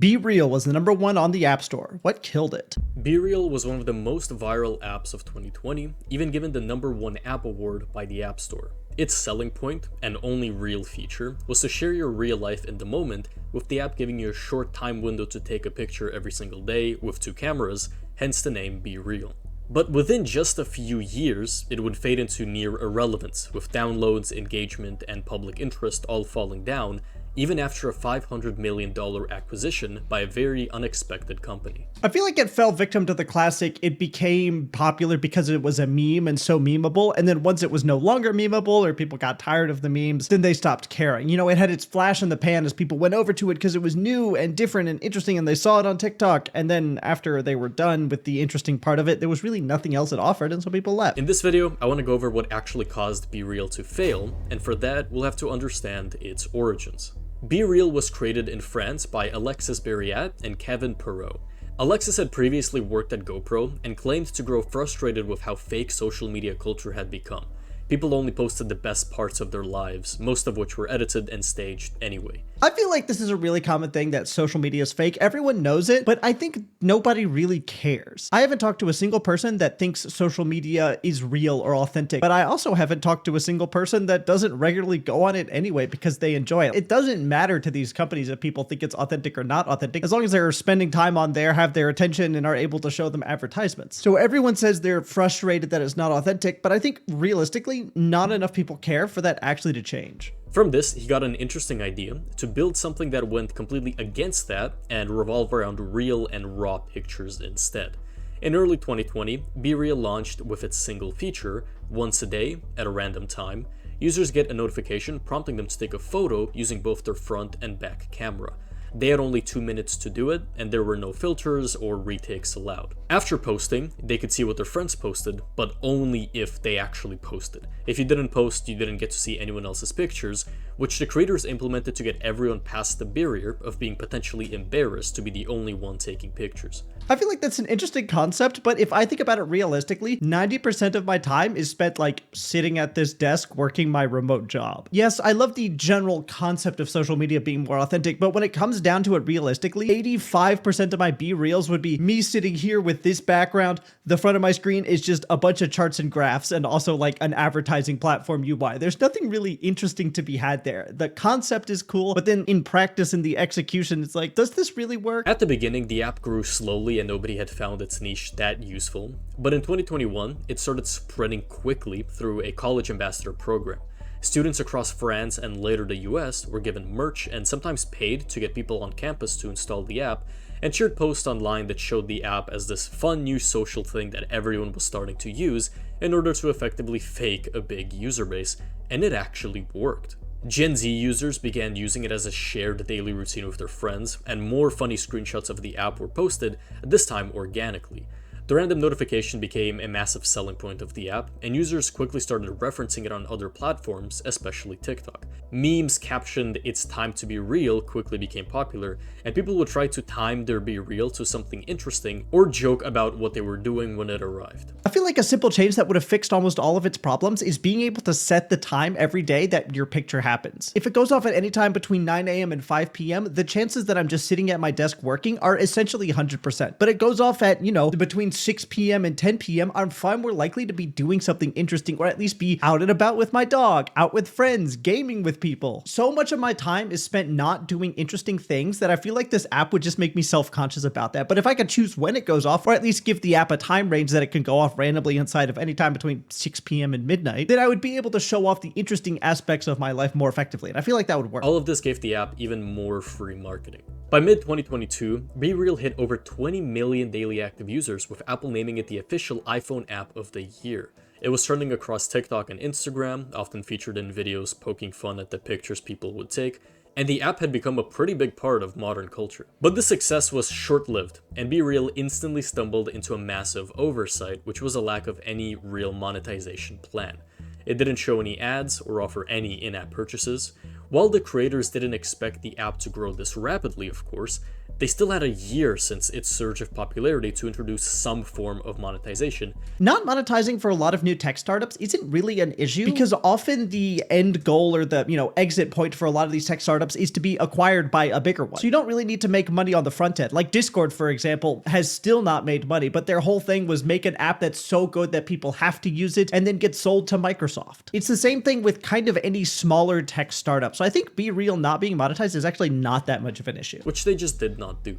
BeReal was the #1 on the App Store. What killed it? BeReal was one of the most viral apps of 2020, even given the #1 app award by the App Store. Its selling point, and only real feature, was to share your real life in the moment, with the app giving you a short time window to take a picture every single day with 2 cameras, hence the name BeReal. But within just a few years, it would fade into near irrelevance, with downloads, engagement, and public interest all falling down, even after a $500 million acquisition by a very unexpected company. I feel like it fell victim to the classic, it became popular because it was a meme and so memeable, and then once it was no longer memeable or people got tired of the memes, then they stopped caring. You know, it had its flash in the pan as people went over to it because it was new and different and interesting and they saw it on TikTok, and then after they were done with the interesting part of it, there was really nothing else it offered, and so people left. In this video, I want to go over what actually caused BeReal to fail, and for that, we'll have to understand its origins. BeReal was created in France by Alexis Berriat and Kevin Perot. Alexis had previously worked at GoPro and claimed to grow frustrated with how fake social media culture had become. People only posted the best parts of their lives, most of which were edited and staged anyway. I feel like this is a really common thing that social media is fake. Everyone knows it, but I think nobody really cares. I haven't talked to a single person that thinks social media is real or authentic, but I also haven't talked to a single person that doesn't regularly go on it anyway because they enjoy it. It doesn't matter to these companies if people think it's authentic or not authentic, as long as they're spending time on there, have their attention, and are able to show them advertisements. So everyone says they're frustrated that it's not authentic, but I think realistically, not enough people care for that actually to change. From this, he got an interesting idea to build something that went completely against that and revolve around real and raw pictures instead. In early 2020, BeReal launched with its single feature, once a day, at a random time. Users get a notification prompting them to take a photo using both their front and back camera. They had only 2 minutes to do it, and there were no filters or retakes allowed. After posting, they could see what their friends posted, but only if they actually posted. If you didn't post, you didn't get to see anyone else's pictures, which the creators implemented to get everyone past the barrier of being potentially embarrassed to be the only one taking pictures. I feel like that's an interesting concept, but if I think about it realistically, 90% of my time is spent like sitting at this desk working my remote job. Yes, I love the general concept of social media being more authentic, but when it comes down to it realistically, 85% of my BeReals would be me sitting here with this background. The front of my screen is just a bunch of charts and graphs and also like an advertising platform UI. There's nothing really interesting to be had there. The concept is cool, but then in practice, in the execution, it's like, does this really work? At the beginning, the app grew slowly and nobody had found its niche that useful, but in 2021, it started spreading quickly through a college ambassador program. Students across France and later the US were given merch and sometimes paid to get people on campus to install the app, and shared posts online that showed the app as this fun new social thing that everyone was starting to use in order to effectively fake a big user base, and it actually worked. Gen Z users began using it as a shared daily routine with their friends, and more funny screenshots of the app were posted, this time organically. The random notification became a massive selling point of the app, and users quickly started referencing it on other platforms, especially TikTok. Memes captioned "It's time to be real" quickly became popular, and people would try to time their BeReal to something interesting or joke about what they were doing when it arrived. I feel like a simple change that would have fixed almost all of its problems is being able to set the time every day that your picture happens. If it goes off at any time between 9 a.m. and 5 p.m., the chances that I'm just sitting at my desk working are essentially 100%. But it goes off at, between 6 p.m. and 10 p.m., I'm far more likely to be doing something interesting, or at least be out and about with my dog, out with friends, gaming with people. So much of my time is spent not doing interesting things that I feel like this app would just make me self-conscious about that. But if I could choose when it goes off, or at least give the app a time range that it can go off randomly inside of any time between 6 p.m. and midnight, then I would be able to show off the interesting aspects of my life more effectively. And I feel like that would work. All of this gave the app even more free marketing. By mid-2022, BeReal hit over 20 million daily active users, with Apple naming it the official iPhone app of the year. It was trending across TikTok and Instagram, often featured in videos poking fun at the pictures people would take, and the app had become a pretty big part of modern culture. But the success was short-lived, and BeReal instantly stumbled into a massive oversight, which was a lack of any real monetization plan. It didn't show any ads or offer any in-app purchases. While the creators didn't expect the app to grow this rapidly, of course, they still had a year since its surge of popularity to introduce some form of monetization. Not monetizing for a lot of new tech startups isn't really an issue because often the end goal or the, exit point for a lot of these tech startups is to be acquired by a bigger one. So you don't really need to make money on the front end. Like Discord, for example, has still not made money, but their whole thing was make an app that's so good that people have to use it and then get sold to Microsoft. It's the same thing with kind of any smaller tech startup. So I think BeReal not being monetized is actually not that much of an issue. Which they just did not do.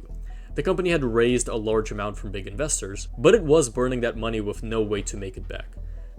The company had raised a large amount from big investors, but it was burning that money with no way to make it back.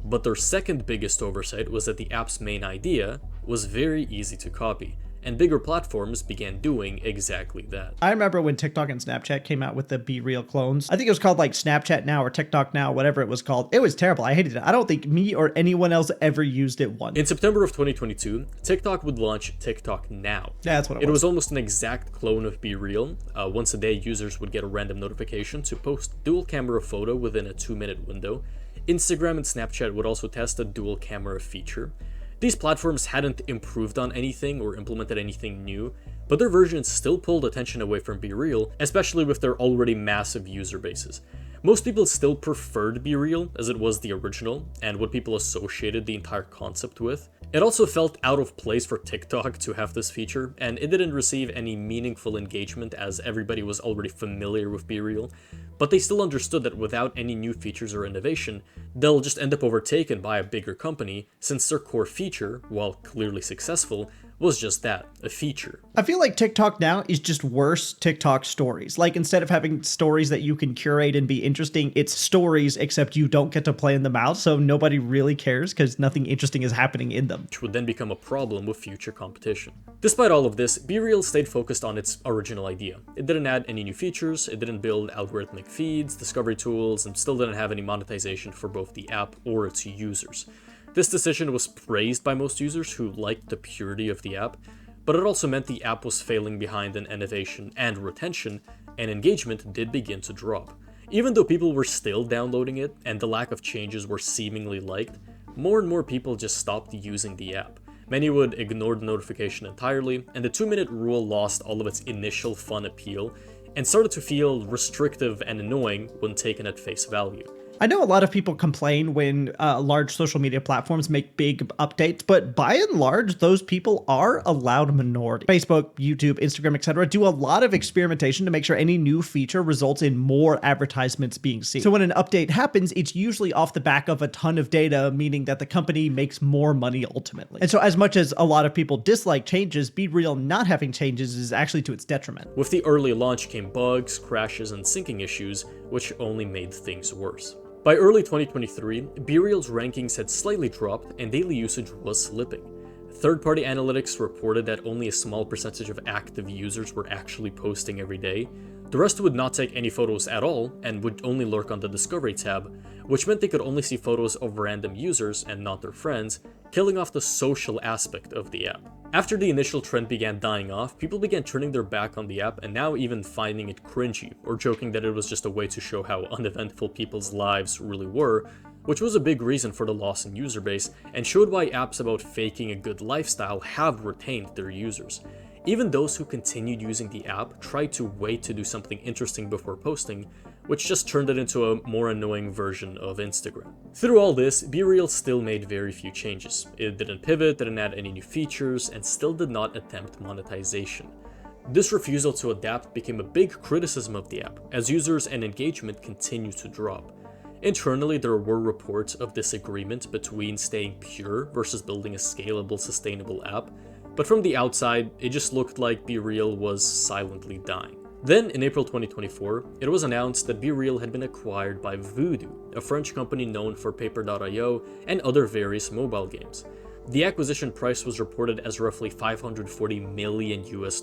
But their second biggest oversight was that the app's main idea was very easy to copy, and bigger platforms began doing exactly that. I remember when TikTok and Snapchat came out with the BeReal clones. I think it was called like Snapchat Now or TikTok Now, whatever it was called. It was terrible. I hated it. I don't think me or anyone else ever used it once. In September of 2022, TikTok would launch TikTok Now. Yeah, that's what it was. It was almost an exact clone of BeReal. Once a day, users would get a random notification to post dual camera photo within a 2-minute window. Instagram and Snapchat would also test a dual camera feature. These platforms hadn't improved on anything or implemented anything new, but their versions still pulled attention away from BeReal, especially with their already massive user bases. Most people still preferred BeReal as it was the original and what people associated the entire concept with. It also felt out of place for TikTok to have this feature, and it didn't receive any meaningful engagement as everybody was already familiar with BeReal, but they still understood that without any new features or innovation, they'll just end up overtaken by a bigger company, since their core feature, while clearly successful, was just that, a feature. I feel like TikTok Now is just worse TikTok stories. Like instead of having stories that you can curate and be interesting, it's stories except you don't get to play in them out, so nobody really cares because nothing interesting is happening in them. Which would then become a problem with future competition. Despite all of this, BeReal stayed focused on its original idea. It didn't add any new features, it didn't build algorithmic feeds, discovery tools, and still didn't have any monetization for both the app or its users. This decision was praised by most users who liked the purity of the app, but it also meant the app was failing behind in innovation and retention, and engagement did begin to drop. Even though people were still downloading it and the lack of changes were seemingly liked, more and more people just stopped using the app. Many would ignore the notification entirely, and the 2-minute rule lost all of its initial fun appeal and started to feel restrictive and annoying when taken at face value. I know a lot of people complain when large social media platforms make big updates, but by and large, those people are a loud minority. Facebook, YouTube, Instagram, etc. do a lot of experimentation to make sure any new feature results in more advertisements being seen. So when an update happens, it's usually off the back of a ton of data, meaning that the company makes more money ultimately. And so as much as a lot of people dislike changes, BeReal not having changes is actually to its detriment. With the early launch came bugs, crashes, and syncing issues, which only made things worse. By early 2023, BeReal's rankings had slightly dropped and daily usage was slipping. Third-party analytics reported that only a small percentage of active users were actually posting every day. The rest would not take any photos at all and would only lurk on the Discovery tab, which meant they could only see photos of random users and not their friends, killing off the social aspect of the app. After the initial trend began dying off, people began turning their back on the app and now even finding it cringy, or joking that it was just a way to show how uneventful people's lives really were, which was a big reason for the loss in user base, and showed why apps about faking a good lifestyle have retained their users. Even those who continued using the app tried to wait to do something interesting before posting, which just turned it into a more annoying version of Instagram. Through all this, BeReal still made very few changes. It didn't pivot, didn't add any new features, and still did not attempt monetization. This refusal to adapt became a big criticism of the app, as users and engagement continued to drop. Internally, there were reports of disagreement between staying pure versus building a scalable, sustainable app, but from the outside, it just looked like BeReal was silently dying. Then, in April 2024, it was announced that BeReal had been acquired by Voodoo, a French company known for Paper.io and other various mobile games. The acquisition price was reported as roughly $540 million US.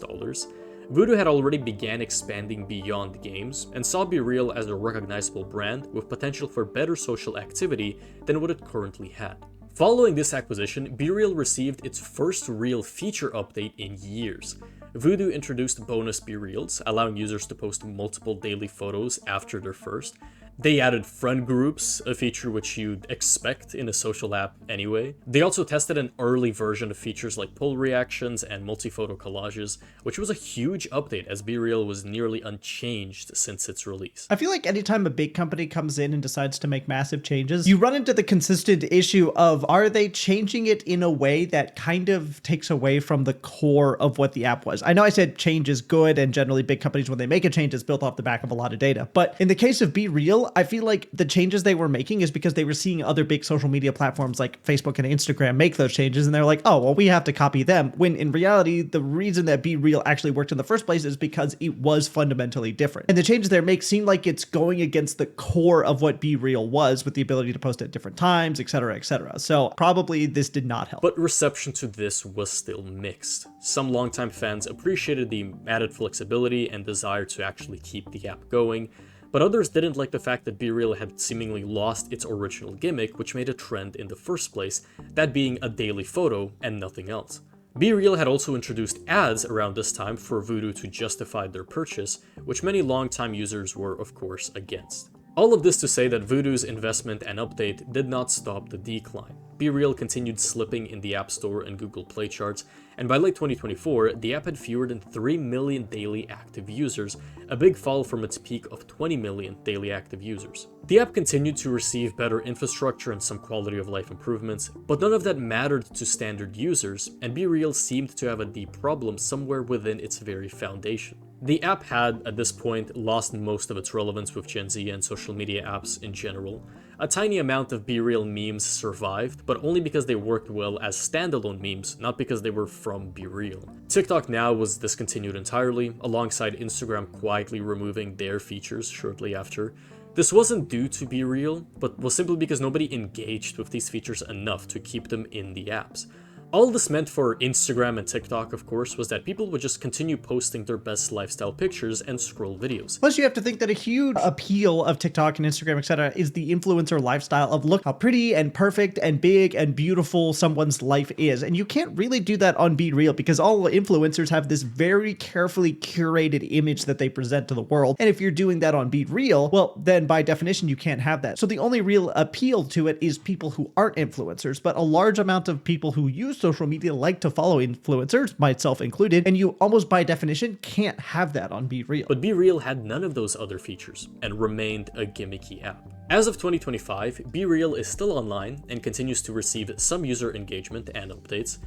Voodoo had already began expanding beyond games and saw BeReal as a recognizable brand with potential for better social activity than what it currently had. Following this acquisition, BeReal received its first real feature update in years. Voodoo introduced bonus BeReals, allowing users to post multiple daily photos after their first. They added friend groups, a feature which you'd expect in a social app anyway. They also tested an early version of features like poll reactions and multi-photo collages, which was a huge update as BeReal was nearly unchanged since its release. I feel like anytime a big company comes in and decides to make massive changes, you run into the consistent issue of, are they changing it in a way that kind of takes away from the core of what the app was? I know I said change is good, and generally big companies, when they make a change, it's built off the back of a lot of data. But in the case of BeReal, I feel like the changes they were making is because they were seeing other big social media platforms like Facebook and Instagram make those changes, and they're like, oh, well, we have to copy them. When in reality, the reason that BeReal actually worked in the first place is because it was fundamentally different. And the changes they make seem like it's going against the core of what BeReal was, with the ability to post at different times, etc., etc. So probably this did not help. But reception to this was still mixed. Some longtime fans appreciated the added flexibility and desire to actually keep the app going, but others didn't like the fact that BeReal had seemingly lost its original gimmick, which made a trend in the first place, that being a daily photo and nothing else. BeReal had also introduced ads around this time for Voodoo to justify their purchase, which many longtime users were of course against. All of this to say that Voodoo's investment and update did not stop the decline. BeReal continued slipping in the App Store and Google Play charts, and by late 2024, the app had fewer than 3 million daily active users, a big fall from its peak of 20 million daily active users. The app continued to receive better infrastructure and some quality of life improvements, but none of that mattered to standard users, and BeReal seemed to have a deep problem somewhere within its very foundation. The app had, at this point, lost most of its relevance with Gen Z and social media apps in general. A tiny amount of BeReal memes survived, but only because they worked well as standalone memes, not because they were from BeReal. TikTok now was discontinued entirely, alongside Instagram quietly removing their features shortly after. This wasn't due to BeReal, but was simply because nobody engaged with these features enough to keep them in the apps. All this meant for Instagram and TikTok, of course, was that people would just continue posting their best lifestyle pictures and scroll videos. Plus, you have to think that a huge appeal of TikTok and Instagram, etc., is the influencer lifestyle of look how pretty and perfect and big and beautiful someone's life is. And you can't really do that on BeReal because all influencers have this very carefully curated image that they present to the world. And if you're doing that on BeReal, well, then by definition, you can't have that. So the only real appeal to it is people who aren't influencers, but a large amount of people who use social media like to follow influencers, myself included, and you almost by definition can't have that on BeReal. But BeReal had none of those other features and remained a gimmicky app. As of 2025, BeReal is still online and continues to receive some user engagement and updates.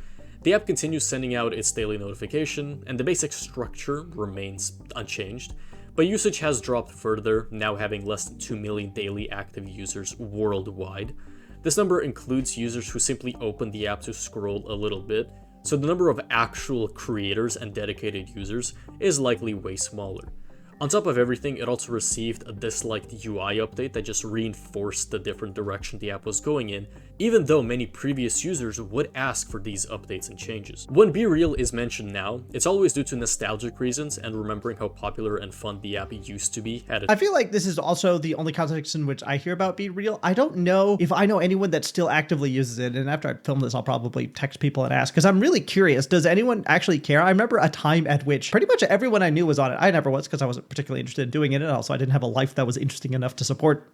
The app continues sending out its daily notification, and the basic structure remains unchanged, but usage has dropped further, now having less than 2 million daily active users worldwide. This number includes users who simply open the app to scroll a little bit, so the number of actual creators and dedicated users is likely way smaller. On top of everything, it also received a disliked UI update that just reinforced the different direction the app was going in, even though many previous users would ask for these updates and changes. When BeReal is mentioned now, it's always due to nostalgic reasons and remembering how popular and fun the app used to be at I feel like this is also the only context in which I hear about BeReal. I don't know if I know anyone that still actively uses it, and after I film this, I'll probably text people and ask, because I'm really curious, does anyone actually care? I remember a time at which pretty much everyone I knew was on it. I never was, because I wasn't particularly interested in doing it, and also I didn't have a life that was interesting enough to support,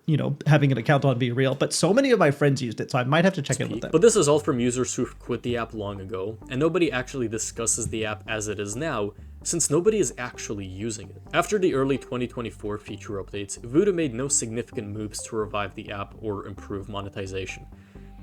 having an account on BeReal, but so many of my friends used it, so I might have to check in with them. But this is all from users who've quit the app long ago, and nobody actually discusses the app as it is now, since nobody is actually using it. After the early 2024 feature updates, Voodoo made no significant moves to revive the app or improve monetization.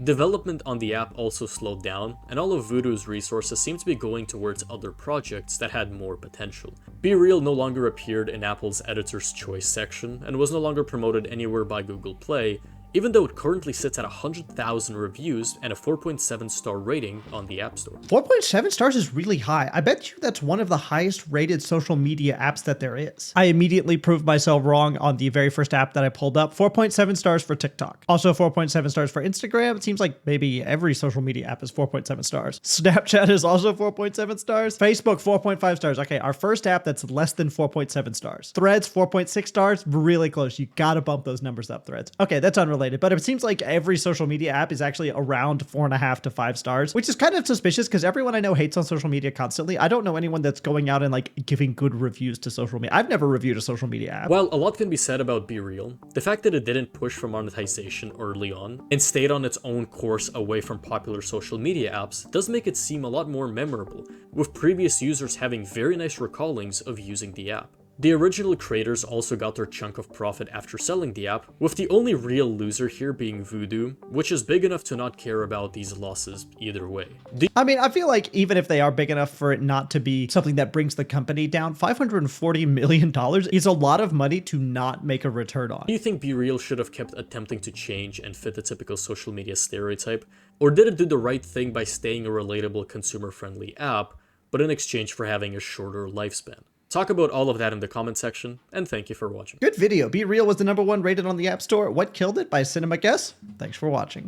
Development on the app also slowed down, and all of Voodoo's resources seemed to be going towards other projects that had more potential. BeReal no longer appeared in Apple's Editor's Choice section, and was no longer promoted anywhere by Google Play, even though it currently sits at 100,000 reviews and a 4.7 star rating on the App Store. 4.7 stars is really high. I bet you that's one of the highest rated social media apps that there is. I immediately proved myself wrong on the very first app that I pulled up. 4.7 stars for TikTok. Also 4.7 stars for Instagram. It seems like maybe every social media app is 4.7 stars. Snapchat is also 4.7 stars. Facebook, 4.5 stars. Okay, our first app that's less than 4.7 stars. Threads, 4.6 stars. Really close. You gotta bump those numbers up, Threads. Okay, that's unrelated. played it, but it seems like every social media app is actually around 4.5 to 5 stars, which is kind of suspicious because everyone I know hates on social media constantly. I don't know anyone that's going out and like giving good reviews to social media. I've never reviewed a social media app. While a lot can be said about BeReal, the fact that it didn't push for monetization early on and stayed on its own course away from popular social media apps does make it seem a lot more memorable, with previous users having very nice recallings of using the app. The original creators also got their chunk of profit after selling the app, with the only real loser here being Voodoo, which is big enough to not care about these losses either way. I mean, I feel like even if they are big enough for it not to be something that brings the company down, $540 million is a lot of money to not make a return on. Do you think BeReal should have kept attempting to change and fit the typical social media stereotype, or did it do the right thing by staying a relatable consumer-friendly app, but in exchange for having a shorter lifespan? Talk about all of that in the comment section, and thank you for watching. Good video. BeReal was the #1 rated on the App Store. What Killed It by CinemaGuess. Thanks for watching.